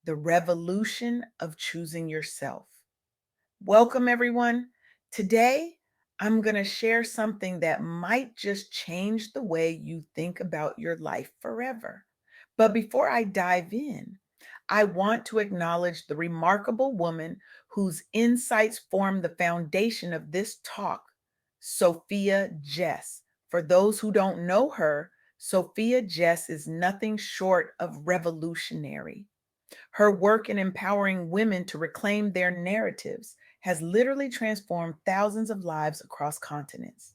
The revolution of choosing yourself. Welcome, everyone. Today, I'm going to share something that might just change the way you think about your life forever. But before I dive in, I want to acknowledge the remarkable woman whose insights form the foundation of this talk, Sophia Jess. For those who don't know her, Sophia Jess is nothing short of revolutionary. Her work in empowering women to reclaim their narratives has literally transformed thousands of lives across continents.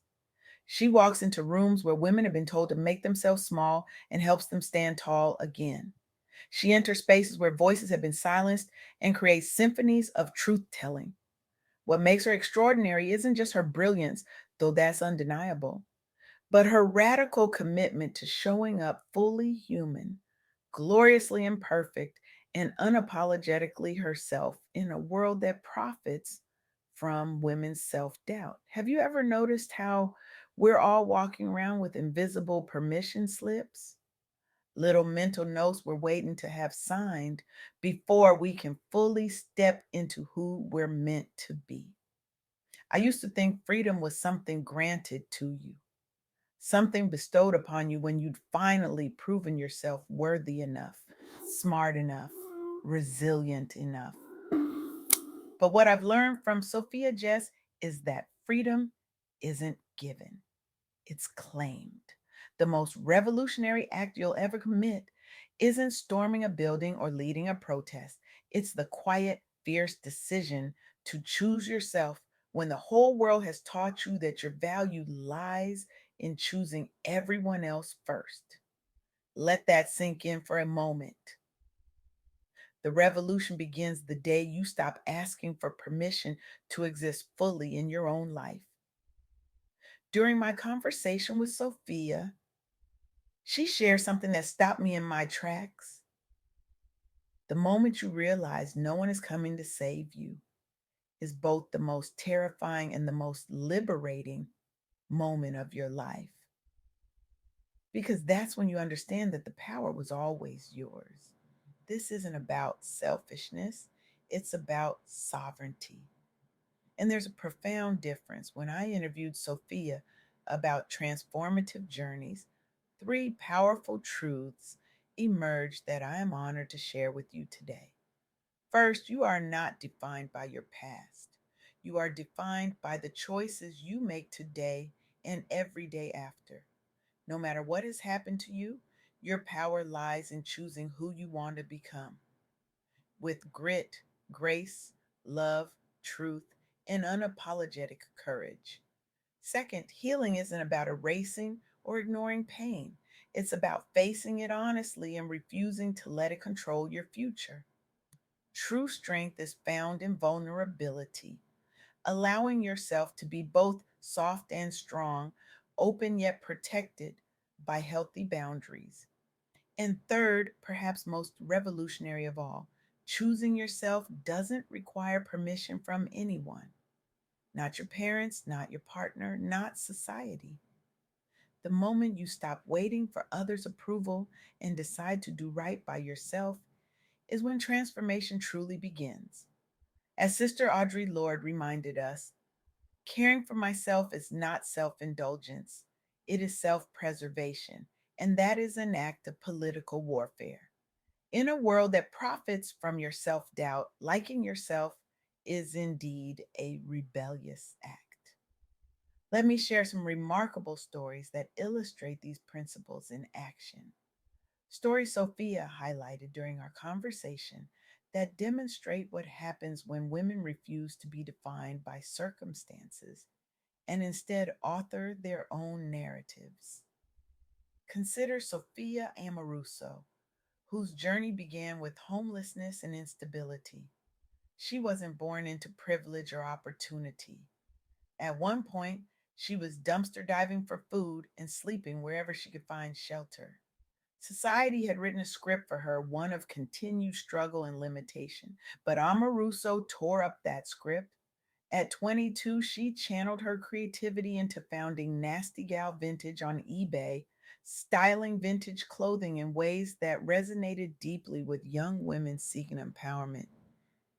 She walks into rooms where women have been told to make themselves small and helps them stand tall again. She enters spaces where voices have been silenced and creates symphonies of truth telling. What makes her extraordinary isn't just her brilliance, though that's undeniable, but her radical commitment to showing up fully human, gloriously imperfect, and unapologetically herself in a world that profits from women's self doubt. Have you ever noticed how we're all walking around with invisible permission slips? Little mental notes we're waiting to have signed before we can fully step into who we're meant to be. I used to think freedom was something granted to you, something bestowed upon you when you'd finally proven yourself worthy enough, smart enough, resilient enough. But what I've learned from Sophia Jess is that freedom isn't given, it's claimed. The most revolutionary act you'll ever commit isn't storming a building or leading a protest, it's the quiet, fierce decision to choose yourself when the whole world has taught you that your value lies in choosing everyone else first. Let that sink in for a moment. The revolution begins the day you stop asking for permission to exist fully in your own life. During my conversation with Sophia, she shared something that stopped me in my tracks. The moment you realize no one is coming to save you is both the most terrifying and the most liberating moment of your life. Because that's when you understand that the power was always yours. This isn't about selfishness, it's about sovereignty. And there's a profound difference. When I interviewed Sophia about transformative journeys, three powerful truths emerged that I am honored to share with you today. First, you are not defined by your past. You are defined by the choices you make today and every day after. No matter what has happened to you, your power lies in choosing who you want to become. With grit, grace, love, truth, and unapologetic courage. Second, healing isn't about erasing or ignoring pain. It's about facing it honestly and refusing to let it control your future. True strength is found in vulnerability, allowing yourself to be both soft and strong, open yet protected by healthy boundaries. And third, perhaps most revolutionary of all, choosing yourself doesn't require permission from anyone. Not your parents, not your partner, not society. The moment you stop waiting for others' approval and decide to do right by yourself is when transformation truly begins. As Sister Audre Lorde reminded us, caring for myself is not self indulgence, it is self preservation, and that is an act of political warfare. In a world that profits from your self doubt, liking yourself is indeed a rebellious act. Let me share some remarkable stories that illustrate these principles in action. Stories Sophia highlighted during our conversation that demonstrate what happens when women refuse to be defined by circumstances and instead author their own narratives. Consider Sophia Amoruso, whose journey began with homelessness and instability. She wasn't born into privilege or opportunity. At one point, she was dumpster diving for food and sleeping wherever she could find shelter. Society had written a script for her, one of continued struggle and limitation. But Amoruso tore up that script. At 22, she channeled her creativity into founding Nasty Gal Vintage on eBay, styling vintage clothing in ways that resonated deeply with young women seeking empowerment.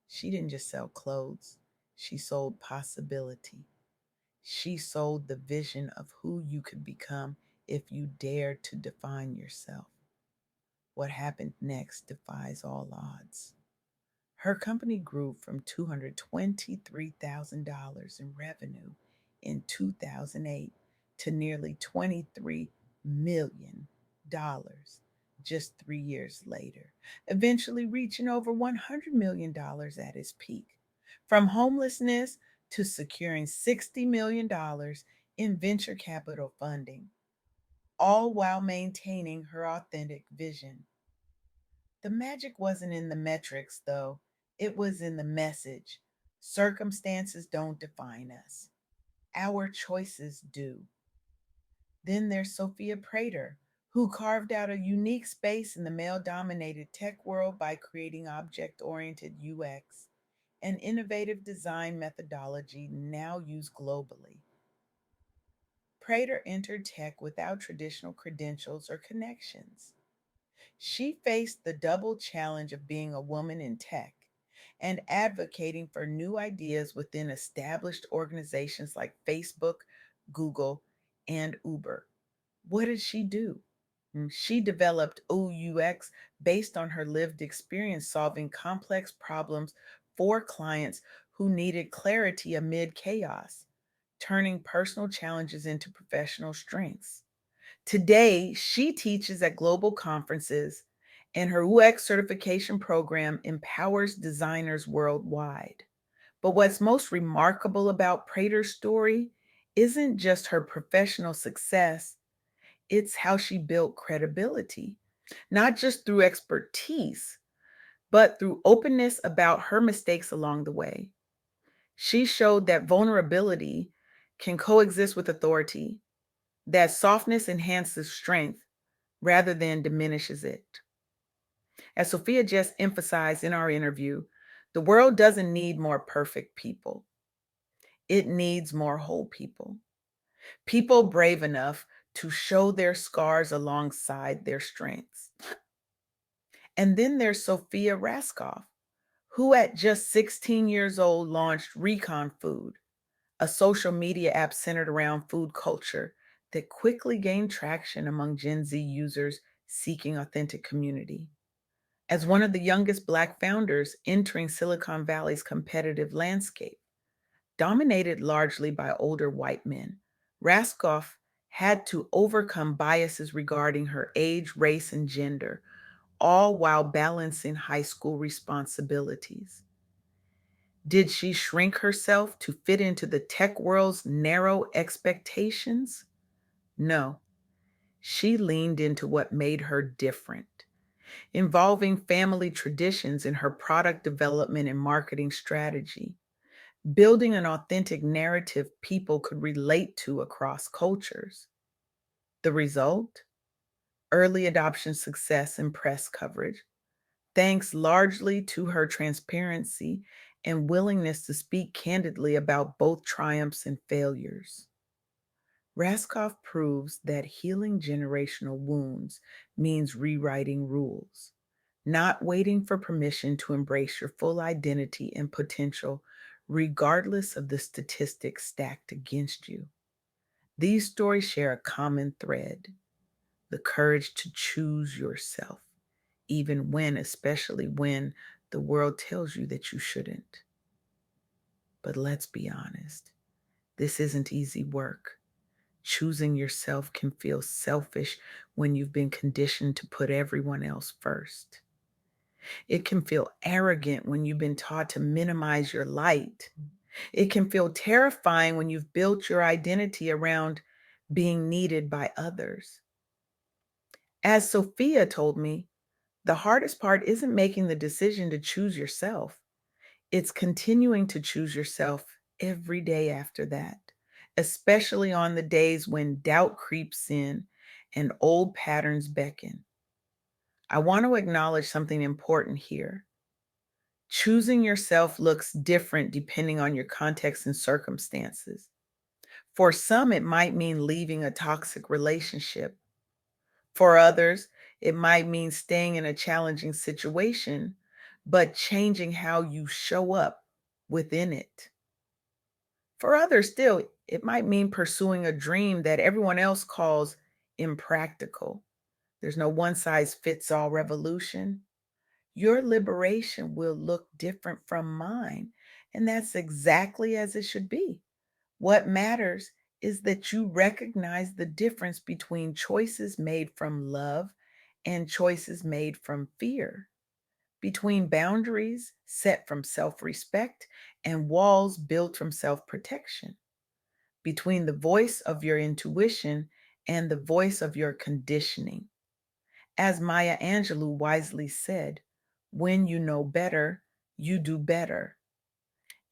She didn't just sell clothes, she sold possibility. She sold the vision of who you could become if you dared to define yourself. What happened next defies all odds. Her company grew from $223,000 in revenue in 2008 to nearly $23 million just 3 years later, eventually reaching over $100 million at its peak. From homelessness to securing $60 million in venture capital funding, all while maintaining her authentic vision. The magic wasn't in the metrics, though, it was in the message. Circumstances don't define us, our choices do. Then there's Sophia Prater, who carved out a unique space in the male dominated tech world by creating object oriented UX, an innovative design methodology now used globally. Prater entered tech without traditional credentials or connections. She faced the double challenge of being a woman in tech and advocating for new ideas within established organizations like Facebook, Google, and Uber. What did she do? She developed OUX based on her lived experience solving complex problems for clients who needed clarity amid chaos, turning personal challenges into professional strengths. Today, she teaches at global conferences, and her UX certification program empowers designers worldwide. But what's most remarkable about Prater's story isn't just her professional success, it's how she built credibility, not just through expertise, but through openness about her mistakes along the way. She showed that vulnerability can coexist with authority, that softness enhances strength rather than diminishes it. As Sophia Jess emphasized in our interview, the world doesn't need more perfect people, it needs more whole people. People brave enough to show their scars alongside their strengths. And then there's Sophia Raskoff, who at just 16 years old launched Recon Food, a social media app centered around food culture that quickly gained traction among Gen Z users seeking authentic community. As one of the youngest Black founders entering Silicon Valley's competitive landscape, dominated largely by older white men, Raskoff had to overcome biases regarding her age, race, and gender, all while balancing high school responsibilities. Did she shrink herself to fit into the tech world's narrow expectations? No, she leaned into what made her different, involving family traditions in her product development and marketing strategy, building an authentic narrative people could relate to across cultures. The result? Early adoption success and press coverage, thanks largely to her transparency and willingness to speak candidly about both triumphs and failures. Raskoff proves that healing generational wounds means rewriting rules, not waiting for permission to embrace your full identity and potential, regardless of the statistics stacked against you. These stories share a common thread: the courage to choose yourself, even when, especially when, the world tells you that you shouldn't. But let's be honest, this isn't easy work. Choosing yourself can feel selfish when you've been conditioned to put everyone else first. It can feel arrogant when you've been taught to minimize your light. It can feel terrifying when you've built your identity around being needed by others. As Sophia told me, the hardest part isn't making the decision to choose yourself, it's continuing to choose yourself every day after that, especially on the days when doubt creeps in and old patterns beckon. I want to acknowledge something important here. Choosing yourself looks different depending on your context and circumstances. For some, it might mean leaving a toxic relationship. For others, it might mean staying in a challenging situation, but changing how you show up within it. For others, still, it might mean pursuing a dream that everyone else calls impractical. There's no one size fits all revolution. Your liberation will look different from mine, and that's exactly as it should be. What matters is that you recognize the difference between choices made from love and choices made from fear, between boundaries set from self respect and walls built from self protection, between the voice of your intuition and the voice of your conditioning. As Maya Angelou wisely said, when you know better, you do better.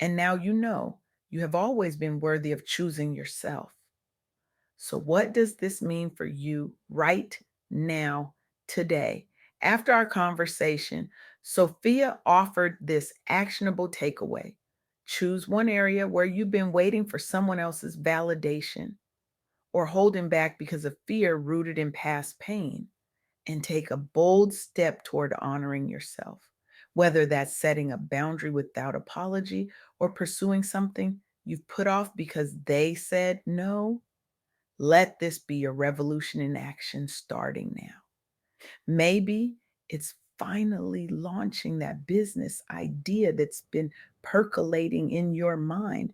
And now you know you have always been worthy of choosing yourself. So, what does this mean for you right now, today? After our conversation, Sophia offered this actionable takeaway. Choose one area where you've been waiting for someone else's validation or holding back because of fear rooted in past pain, and take a bold step toward honoring yourself, whether that's setting a boundary without apology or pursuing something you've put off because they said no. Let this be your revolution in action starting now. Maybe it's finally launching that business idea that's been percolating in your mind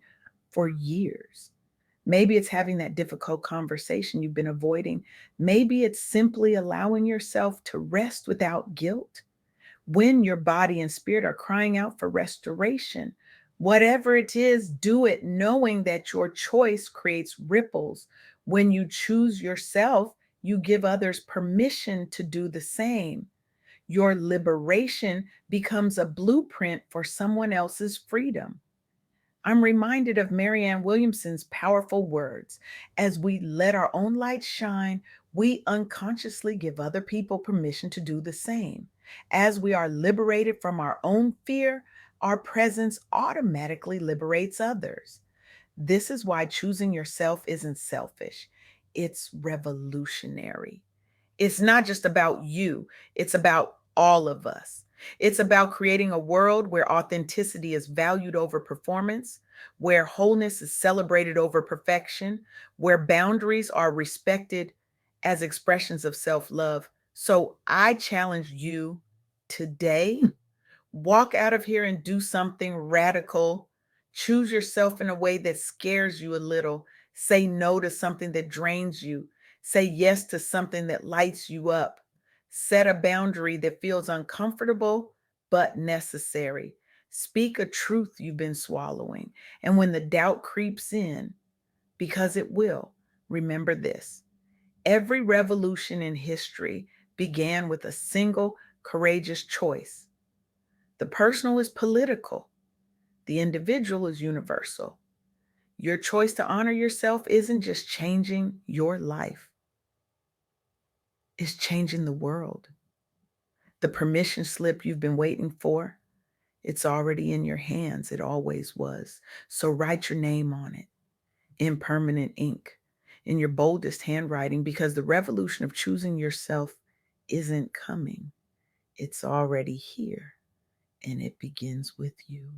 for years. Maybe it's having that difficult conversation you've been avoiding. Maybe it's simply allowing yourself to rest without guilt when your body and spirit are crying out for restoration. Whatever it is, do it knowing that your choice creates ripples. When you choose yourself, you give others permission to do the same. Your liberation becomes a blueprint for someone else's freedom. I'm reminded of Marianne Williamson's powerful words. As we let our own light shine, we unconsciously give other people permission to do the same. As we are liberated from our own fear, our presence automatically liberates others. This is why choosing yourself isn't selfish, it's revolutionary. It's not just about you, it's about all of us. It's about creating a world where authenticity is valued over performance, where wholeness is celebrated over perfection, where boundaries are respected as expressions of self love. So I challenge you today. Walk out of here and do something radical. Choose yourself in a way that scares you a little. Say no to something that drains you. Say yes to something that lights you up. Set a boundary that feels uncomfortable but necessary. Speak a truth you've been swallowing. And when the doubt creeps in, because it will, remember this: every revolution in history began with a single courageous choice. The personal is political, the individual is universal. Your choice to honor yourself isn't just changing your life, it's changing the world. The permission slip you've been waiting for, it's already in your hands. It always was. So write your name on it in permanent ink, in your boldest handwriting, because the revolution of choosing yourself isn't coming. It's already here, and it begins with you.